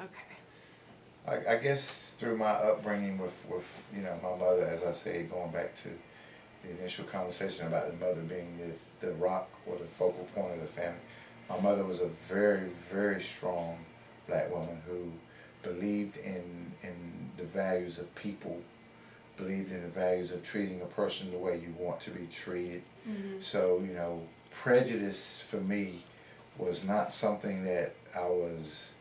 Okay. I guess through my upbringing with you know my mother, as I say, going back to the initial conversation about the mother being the rock or the focal point of the family. My mother was a very, very strong black woman who believed in the values of people, believed in the values of treating a person the way you want to be treated. Mm-hmm. So, you know, prejudice for me was not something that I was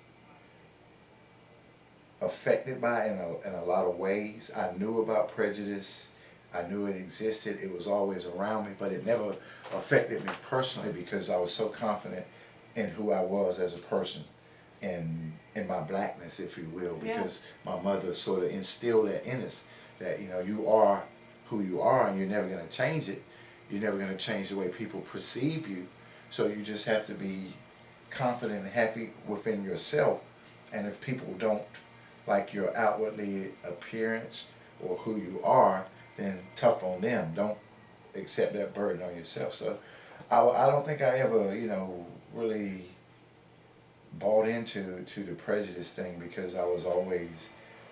affected by in a lot of ways. I knew about prejudice. I knew it existed. It was always around me, but it never affected me personally because I was so confident in who I was as a person and in my blackness, if you will, Yeah. because my mother sort of instilled that in us that, you know, you are who you are and you're never going to change it. You're never going to change the way people perceive you. So you just have to be confident and happy within yourself. And if people don't like your outwardly appearance or who you are, then tough on them. Don't accept that burden on yourself. So I don't think I ever, you know, really bought into the prejudice thing because I was always,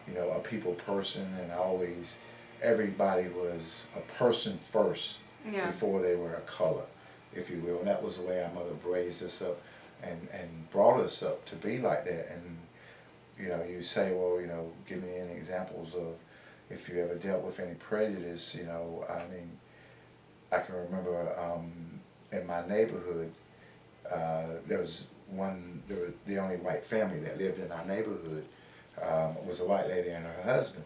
you know, a people person and I always, everybody was a person first Yeah. before they were a color, if you will. And that was the way our mother raised us up and brought us up to be like that. And you know, you say, well, you know, give me any examples of if you ever dealt with any prejudice. You know, I mean, I can remember in my neighborhood, there was the only white family that lived in our neighborhood was a white lady and her husband.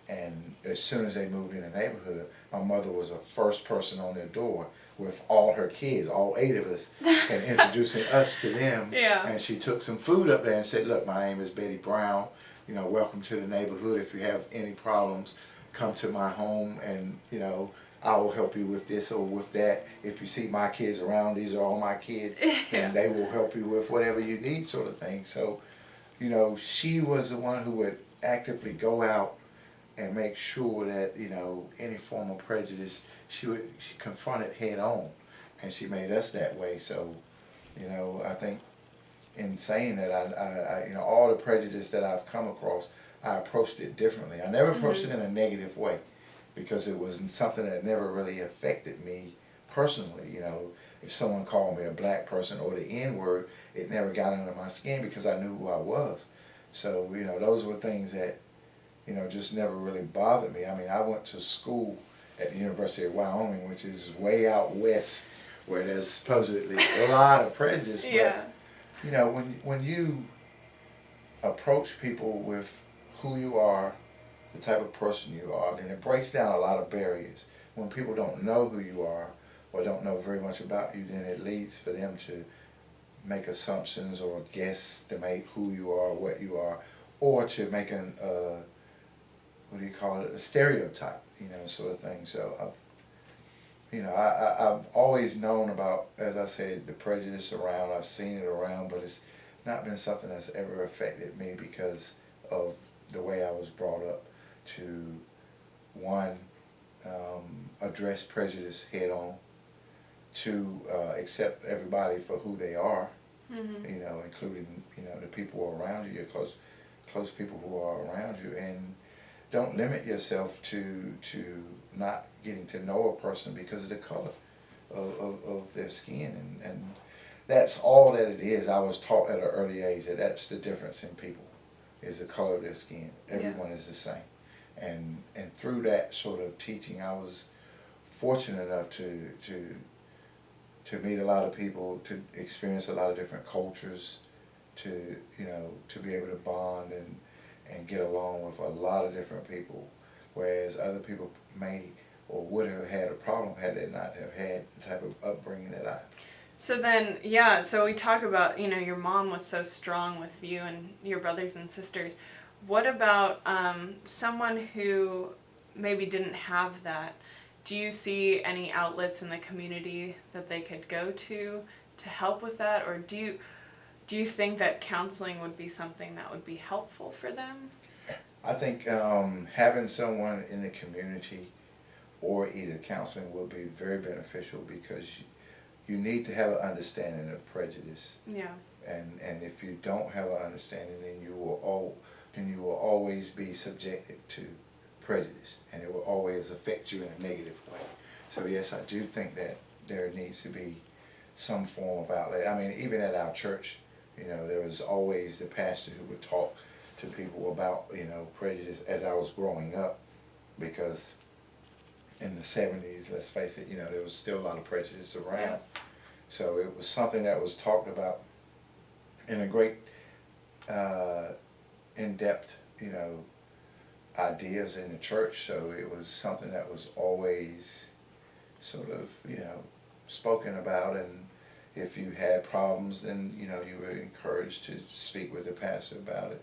And as soon as they moved in the neighborhood, my mother was the first person on their door with all her kids, all 8 of us, and introducing us to them. Yeah. And she took some food up there and said, "Look, my name is Betty Brown. You know, welcome to the neighborhood. If you have any problems, come to my home, and you know, I will help you with this or with that. If you see my kids around, these are all my kids, Yeah. and they will help you with whatever you need," sort of thing. So, you know, she was the one who would actively go out and make sure that, you know, any form of prejudice she confronted head on, and she made us that way. So, you know, I think in saying that, you know, all the prejudice that I've come across, I approached it differently. I never approached Mm-hmm. it in a negative way because it was something that never really affected me personally. You know, if someone called me a black person or the N word, it never got under my skin because I knew who I was. So, you know, those were things that, you know, just never really bothered me. I mean, I went to school at the University of Wyoming, which is way out west, where there's supposedly a lot of prejudice. Yeah. But you know, when you approach people with who you are, the type of person you are, then it breaks down a lot of barriers. When people don't know who you are or don't know very much about you, then it leads for them to make assumptions or guesstimate who you are, what you are, or to make an what do you call it, a stereotype, you know, sort of thing. So you know, I've always known about, as I said, the prejudice around. I've seen it around, but it's not been something that's ever affected me because of the way I was brought up to, one, address prejudice head on, two, accept everybody for who they are, Mm-hmm. you know, including, you know, the people around you, your close people who are around you, and don't limit yourself to not getting to know a person because of the color of their skin, and that's all that it is. I was taught at an early age that that's the difference in people is the color of their skin. Yeah. Everyone is the same, and through that sort of teaching, I was fortunate enough to to meet a lot of people, to experience a lot of different cultures, to you know to be able to bond and get along with a lot of different people, whereas other people may or would have had a problem had they not have had the type of upbringing that I. So then, yeah, so we talk about, your mom was so strong with you and your brothers and sisters. What about someone who maybe didn't have that? Do you see any outlets in the community that they could go to help with that? Or do you think that counseling would be something that would be helpful for them? I think having someone in the community or either counseling would be very beneficial because you need to have an understanding of prejudice. Yeah. And if you don't have an understanding, then you will always be subjected to prejudice, and it will always affect you in a negative way. So yes, I do think that there needs to be some form of outlet. I mean, even at our church, there was always the pastor who would talk to people about, prejudice as I was growing up, because in the 70s, let's face it, there was still a lot of prejudice Yeah. around. So it was something that was talked about in a great uh, in-depth, ideas in the church. So it was something that was always sort of, spoken about. And if you had problems, then, you were encouraged to speak with the pastor about it,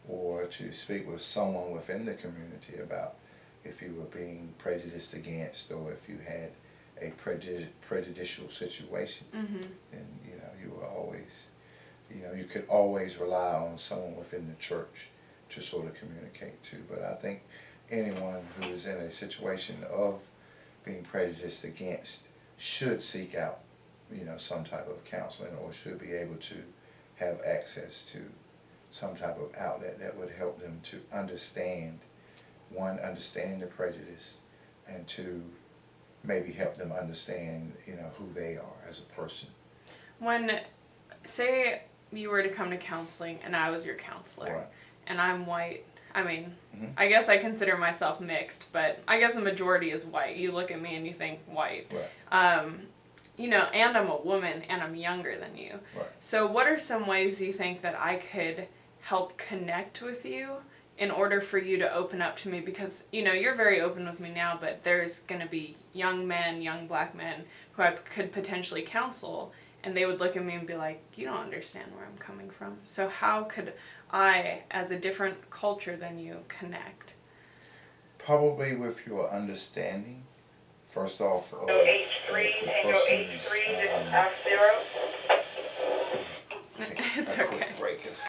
or to speak with someone within the community about if you were being prejudiced against, or if you had a prejudicial situation. Mm-hmm. And, you were always, you could always rely on someone within the church to sort of communicate to. But I think anyone who is in a situation of being prejudiced against should seek out, some type of counseling, or should be able to have access to some type of outlet that would help them to understand, one, understand the prejudice, and two, maybe help them understand, who they are as a person. When, say, you were to come to counseling and I was your counselor, Right. and I'm white, I mean, Mm-hmm. I guess I consider myself mixed, but I guess the majority is white. You look at me and you think white. Right. And I'm a woman and I'm younger than you. Right. So, what are some ways you think that I could help connect with you in order for you to open up to me? Because, you're very open with me now, but there's going to be young men, young black men who I could potentially counsel, and they would look at me and be like, you don't understand where I'm coming from. So, how could I, as a different culture than you, connect? Probably with your understanding, first off, of the person's. It's A quick okay. break.